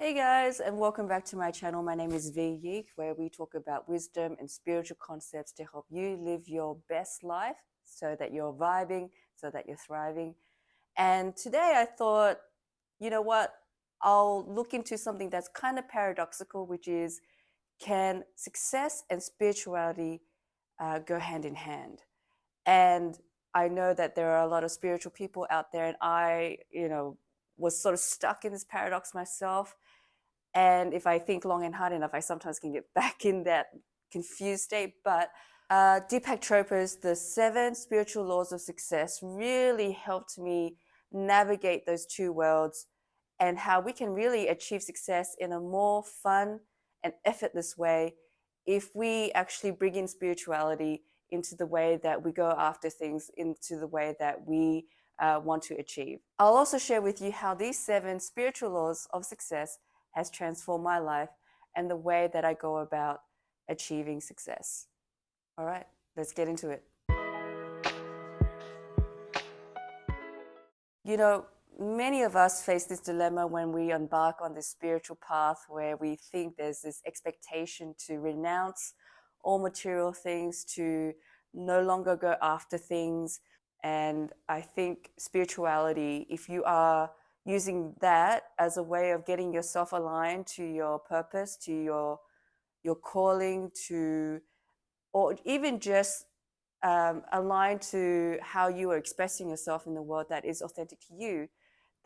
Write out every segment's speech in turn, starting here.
Hey guys, and welcome back to my channel. My name is V Yeek, where we talk about wisdom and spiritual concepts to help you live your best life so that you're vibing, so that you're thriving. And today I thought, you know what, I'll look into something that's kind of paradoxical, which is, can success and spirituality go hand in hand? And I know that there are a lot of spiritual people out there, and I, was sort of stuck in this paradox myself. And if I think long and hard enough, I sometimes can get back in that confused state. But Deepak Chopra's The Seven Spiritual Laws of Success really helped me navigate those two worlds and how we can really achieve success in a more fun and effortless way if we actually bring in spirituality into the way that we go after things, into the way that we want to achieve. I'll also share with you how these seven spiritual laws of success has transformed my life and the way that I go about achieving success. All right, let's get into it. You know, many of us face this dilemma when we embark on this spiritual path where we think there's this expectation to renounce all material things, to no longer go after things. And I think spirituality, if you are using that as a way of getting yourself aligned to your purpose, to your calling, to, or even just aligned to how you are expressing yourself in the world that is authentic to you,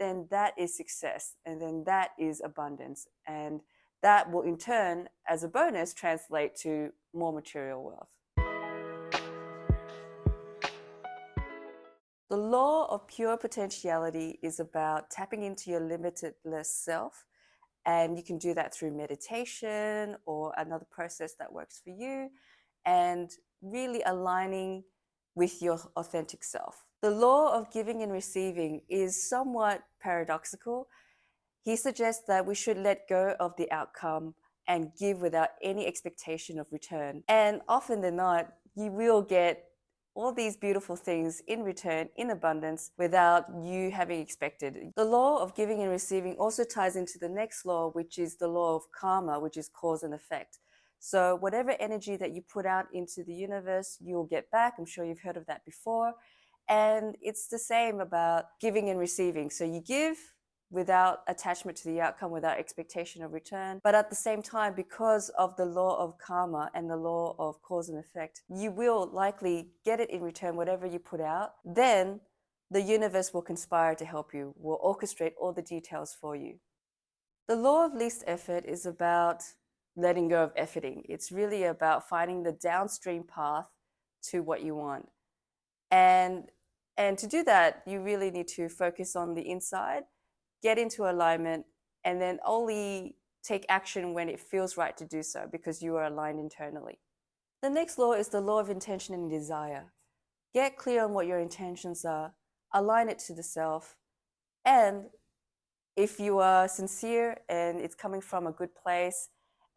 then that is success, and then that is abundance, and that will in turn, as a bonus, translate to more material wealth. The law of pure potentiality is about tapping into your limitless self, and you can do that through meditation or another process that works for you, and really aligning with your authentic self. The law of giving and receiving is somewhat paradoxical. He suggests that we should let go of the outcome and give without any expectation of return. And often than not, you will get all these beautiful things in return in abundance without you having expected. The law of giving and receiving also ties into the next law, which is the law of karma, which is cause and effect. So whatever energy that you put out into the universe, you'll get back. I'm sure you've heard of that before. And it's the same about giving and receiving. So you give without attachment to the outcome, without expectation of return. But at the same time, because of the law of karma and the law of cause and effect, you will likely get it in return, whatever you put out. Then the universe will conspire to help you, will orchestrate all the details for you. The law of least effort is about letting go of efforting. It's really about finding the downstream path to what you want. And to do that, you really need to focus on the inside, get into alignment, and then only take action when it feels right to do so because you are aligned internally. The next law is the law of intention and desire. Get clear on what your intentions are, align it to the self, and if you are sincere and it's coming from a good place,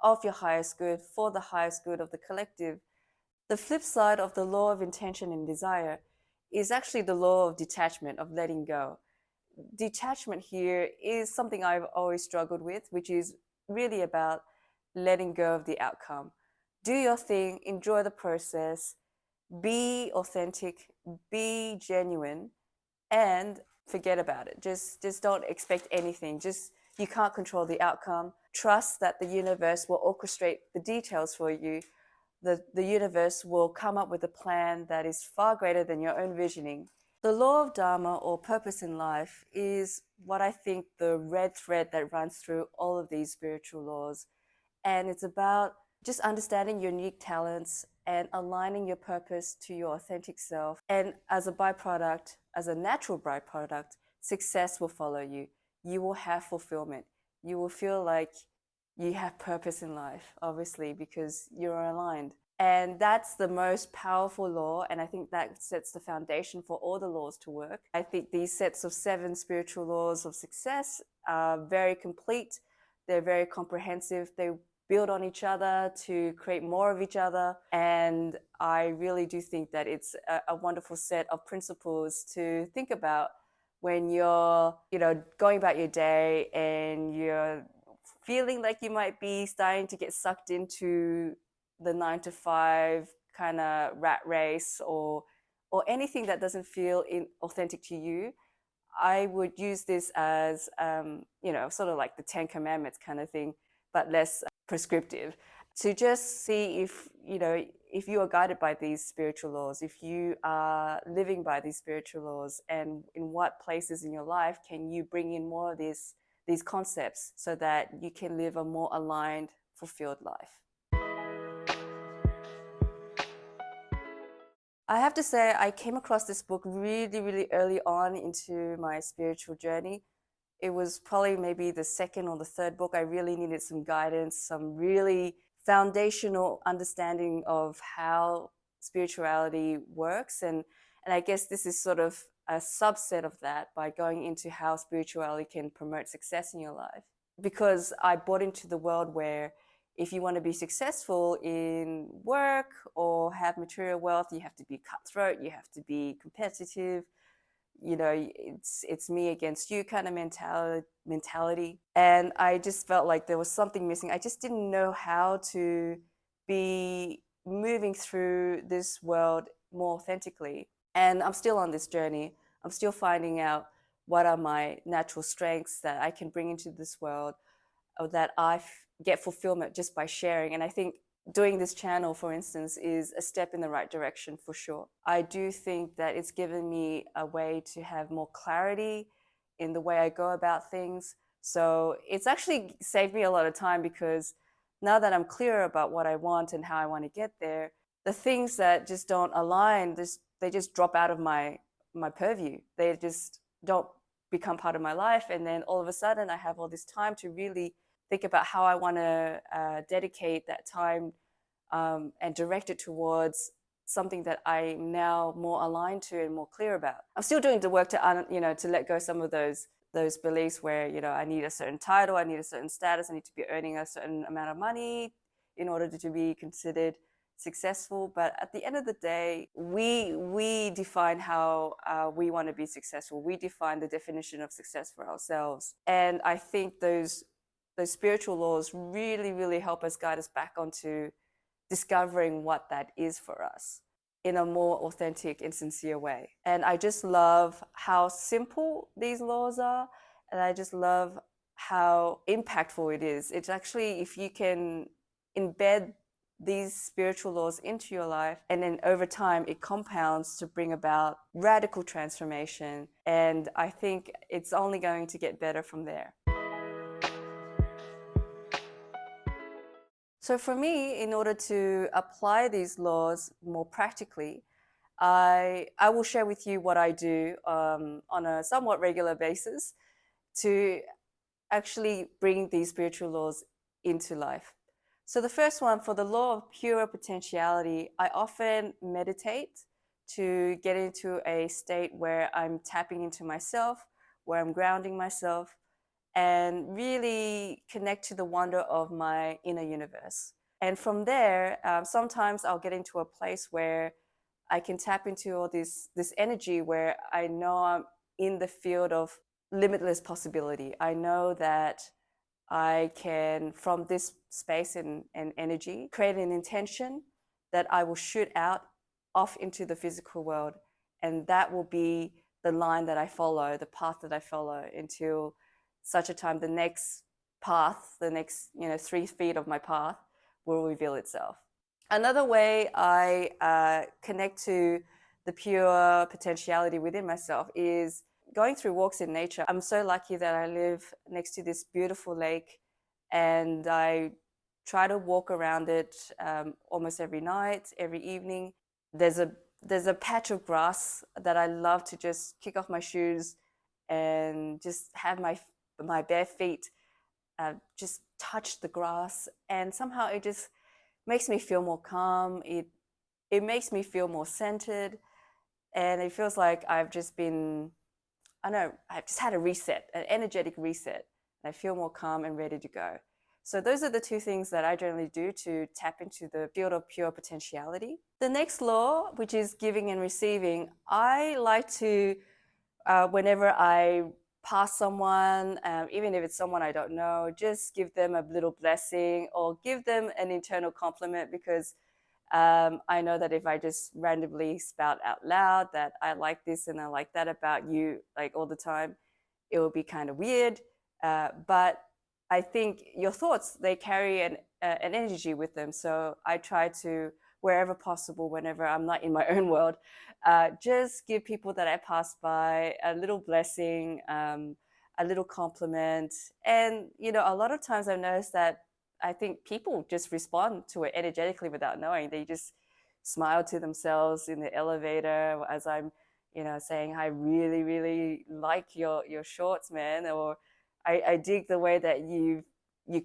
of your highest good, for the highest good of the collective, the flip side of the law of intention and desire is actually the law of detachment, of letting go. Detachment here is something I've always struggled with, which is really about letting go of the outcome. Do your thing, enjoy the process, be authentic, be genuine, and forget about it. Just don't expect anything. You can't control the outcome. Trust that the universe will orchestrate the details for you. The universe will come up with a plan that is far greater than your own visioning. The law of Dharma, or purpose in life, is what I think the red thread that runs through all of these spiritual laws. And it's about just understanding your unique talents and aligning your purpose to your authentic self. And as a byproduct, as a natural byproduct, success will follow you. You will have fulfillment. You will feel like you have purpose in life, obviously, because you're aligned. And that's the most powerful law, and I think that sets the foundation for all the laws to work. I think these sets of 7 spiritual laws of success are very complete. They're very comprehensive. They build on each other to create more of each other. And I really do think that it's a wonderful set of principles to think about when you're, going about your day and you're feeling like you might be starting to get sucked into the 9 to 5 kind of rat race, or anything that doesn't feel authentic to you, I would use this as, sort of like the 10 Commandments kind of thing, but less prescriptive, to just see if you are guided by these spiritual laws, if you are living by these spiritual laws, and in what places in your life can you bring in more of these concepts so that you can live a more aligned, fulfilled life. I have to say, I came across this book really, really early on into my spiritual journey. It was probably maybe the second or the third book. I really needed some guidance, some really foundational understanding of how spirituality works. And I guess this is sort of a subset of that, by going into how spirituality can promote success in your life. Because I bought into the world where if you want to be successful in work or have material wealth, you have to be cutthroat, you have to be competitive. It's me against you kind of mentality. And I just felt like there was something missing. I just didn't know how to be moving through this world more authentically. And I'm still on this journey. I'm still finding out what are my natural strengths that I can bring into this world, or that I get fulfillment just by sharing. And I think doing this channel, for instance, is a step in the right direction for sure. I do think that it's given me a way to have more clarity in the way I go about things. So it's actually saved me a lot of time, because now that I'm clear about what I want and how I want to get there, the things that just don't align, they just drop out of my purview. They just don't become part of my life. And then all of a sudden I have all this time to really think about how I want to dedicate that time and direct it towards something that I'm now more aligned to and more clear about. I'm still doing the work to let go some of those beliefs where, I need a certain title, I need a certain status, I need to be earning a certain amount of money in order to be considered successful. But at the end of the day, we define how we want to be successful. We define the definition of success for ourselves. And I think those spiritual laws really, really help us, guide us back onto discovering what that is for us in a more authentic and sincere way. And I just love how simple these laws are. And I just love how impactful it is. It's actually, if you can embed these spiritual laws into your life, and then over time it compounds to bring about radical transformation. And I think it's only going to get better from there. So for me, in order to apply these laws more practically, I will share with you what I do on a somewhat regular basis to actually bring these spiritual laws into life. So the first one, for the law of pure potentiality, I often meditate to get into a state where I'm tapping into myself, where I'm grounding myself, and really connect to the wonder of my inner universe. And from there, sometimes I'll get into a place where I can tap into all this energy, where I know I'm in the field of limitless possibility. I know that I can, from this space and energy, create an intention that I will shoot out off into the physical world. And that will be the line that I follow, the path that I follow, until such a time the next path, the next 3 feet of my path will reveal itself. Another way I connect to the pure potentiality within myself is going through walks in nature. I'm so lucky that I live next to this beautiful lake, and I try to walk around it almost every night, every evening. There's a patch of grass that I love to just kick off my shoes and just have my bare feet just touch the grass, and somehow it just makes me feel more calm. It makes me feel more centered, and it feels like I've just had a reset, an energetic reset, and I feel more calm and ready to go. So those are the 2 things that I generally do to tap into the field of pure potentiality. The next law, which is giving and receiving, I like to, whenever I past someone, even if it's someone I don't know, just give them a little blessing or give them an internal compliment, because I know that if I just randomly spout out loud that I like this and I like that about you, like all the time, it will be kind of weird. But I think your thoughts, they carry an energy with them. So I try to, wherever possible, whenever I'm not in my own world, just give people that I pass by a little blessing, a little compliment. And, a lot of times I've noticed that I think people just respond to it energetically without knowing. They just smile to themselves in the elevator as I'm, saying, I really, really like your shorts, man, or I dig the way that you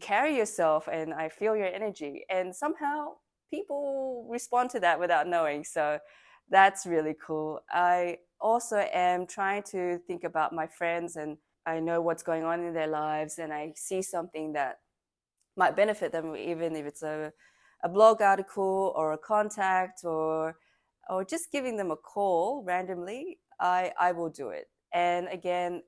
carry yourself, and I feel your energy. And somehow people respond to that without knowing. So that's really cool. I also am trying to think about my friends, and I know what's going on in their lives, and I see something that might benefit them, even if it's a blog article or a contact, or just giving them a call randomly. I will do it. And again,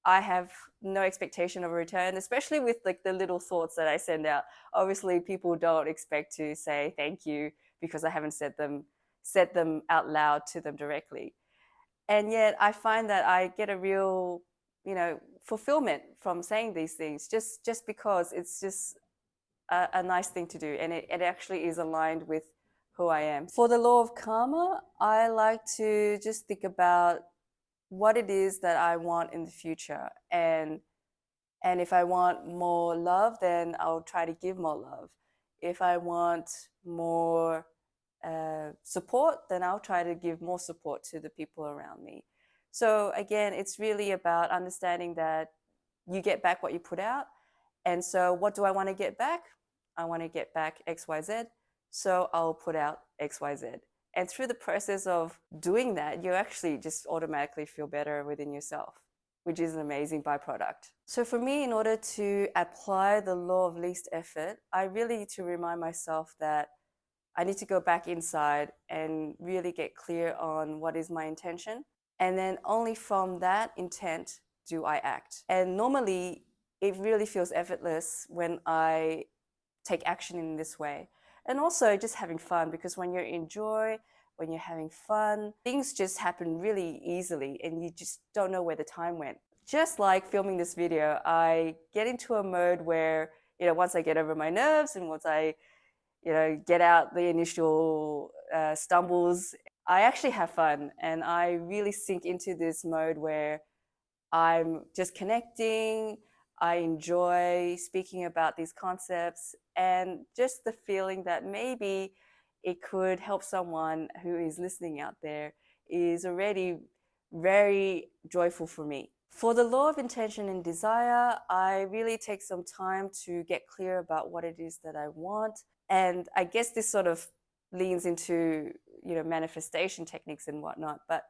I have no expectation of a return, especially with like the little thoughts that I send out. Obviously, people don't expect to say thank you because I haven't said them out loud to them directly. And yet I find that I get a real, fulfillment from saying these things, just because it's just a nice thing to do, and it actually is aligned with who I am. For the law of karma, I like to just think about what it is that I want in the future, and if I want more love, then I'll try to give more love. If I want more support, then I'll try to give more support to the people around me. So again, it's really about understanding that you get back what you put out. And so what do I want to get back? I want to get back XYZ. So I'll put out XYZ. And through the process of doing that, you actually just automatically feel better within yourself, which is an amazing byproduct. So for me, in order to apply the law of least effort, I really need to remind myself that I need to go back inside and really get clear on what is my intention. And then only from that intent do I act. And normally, it really feels effortless when I take action in this way. And also just having fun, because when you're in joy, when you're having fun, things just happen really easily and you just don't know where the time went. Just like filming this video, I get into a mode where, once I get over my nerves and once I, get out the initial stumbles, I actually have fun, and I really sink into this mode where I'm just connecting. I enjoy speaking about these concepts, and just the feeling that maybe it could help someone who is listening out there is already very joyful for me. For the law of intention and desire, I really take some time to get clear about what it is that I want. And I guess this sort of leans into, manifestation techniques and whatnot, but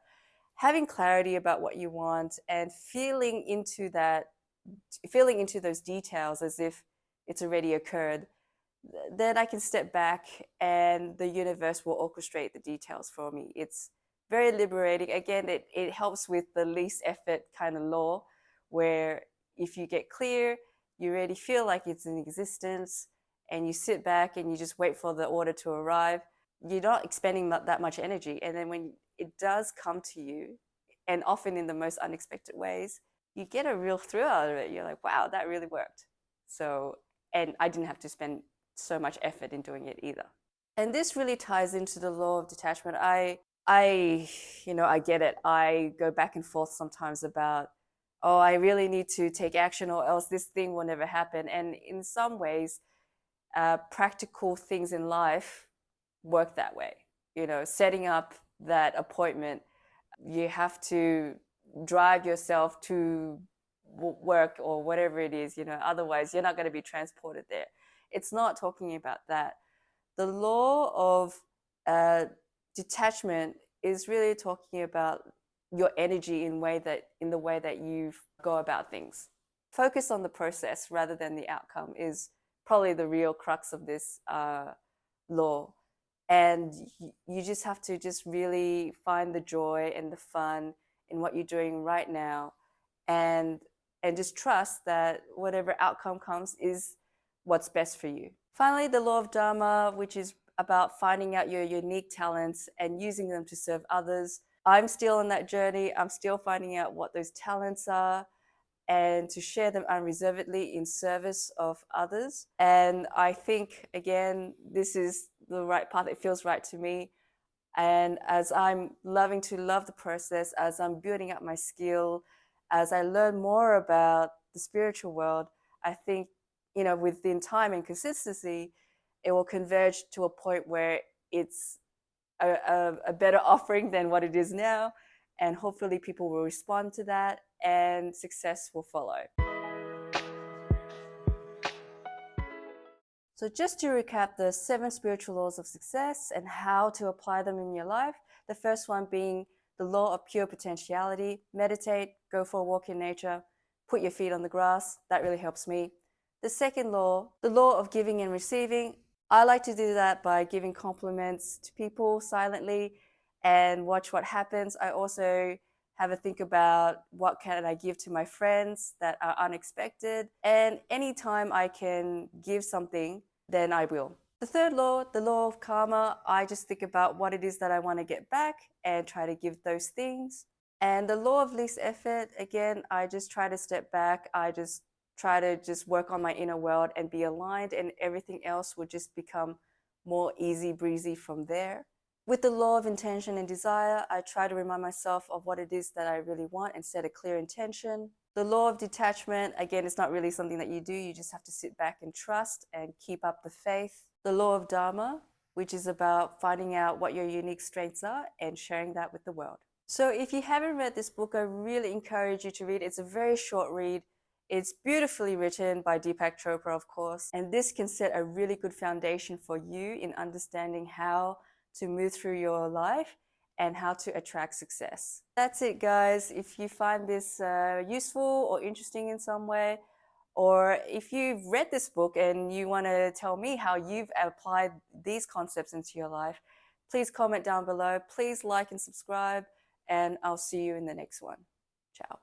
having clarity about what you want and feeling into those details as if it's already occurred, then I can step back and the universe will orchestrate the details for me. It's very liberating. Again, it helps with the least effort kind of law, where if you get clear, you already feel like it's in existence, and you sit back and you just wait for the order to arrive. You're not expending that much energy. And then when it does come to you, and often in the most unexpected ways, you get a real thrill out of it. You're like, wow, that really worked. So, and I didn't have to spend so much effort in doing it either. And this really ties into the law of detachment. I get it. I go back and forth sometimes about, oh, I really need to take action or else this thing will never happen. And in some ways, practical things in life work that way. Setting up that appointment, you have to drive yourself to work or whatever it is, otherwise you're not going to be transported there. It's not talking about that. The law of detachment is really talking about your energy in the way that you go about things. Focus on the process rather than the outcome is probably the real crux of this law. And you just have to just really find the joy and the fun in what you're doing right now, and just trust that whatever outcome comes is what's best for you. Finally, the law of Dharma, which is about finding out your unique talents and using them to serve others. I'm still on that journey. I'm still finding out what those talents are and to share them unreservedly in service of others. And I think, again, this is the right path. It feels right to me. And as I'm loving to love the process, as I'm building up my skill, as I learn more about the spiritual world, I think, within time and consistency, it will converge to a point where it's a better offering than what it is now. And hopefully people will respond to that and success will follow. So just to recap the 7 spiritual laws of success and how to apply them in your life, the first one being the law of pure potentiality. Meditate, go for a walk in nature, put your feet on the grass. That really helps me. The second law, the law of giving and receiving. I like to do that by giving compliments to people silently and watch what happens. I also have a think about what can I give to my friends that are unexpected. And anytime I can give something, then I will. The third law, the law of karma, I just think about what it is that I want to get back and try to give those things. And the law of least effort, again, I just try to step back. I just try to just work on my inner world and be aligned, and everything else will just become more easy breezy from there. With the law of intention and desire, I try to remind myself of what it is that I really want and set a clear intention. The law of detachment, again, it's not really something that you do. You just have to sit back and trust and keep up the faith. The law of Dharma, which is about finding out what your unique strengths are and sharing that with the world. So if you haven't read this book, I really encourage you to read. It's a very short read. It's beautifully written by Deepak Chopra, of course, and this can set a really good foundation for you in understanding how to move through your life and how to attract success. That's it, guys. If you find this useful or interesting in some way, or if you've read this book and you want to tell me how you've applied these concepts into your life, please comment down below. Please like and subscribe, and I'll see you in the next one. Ciao.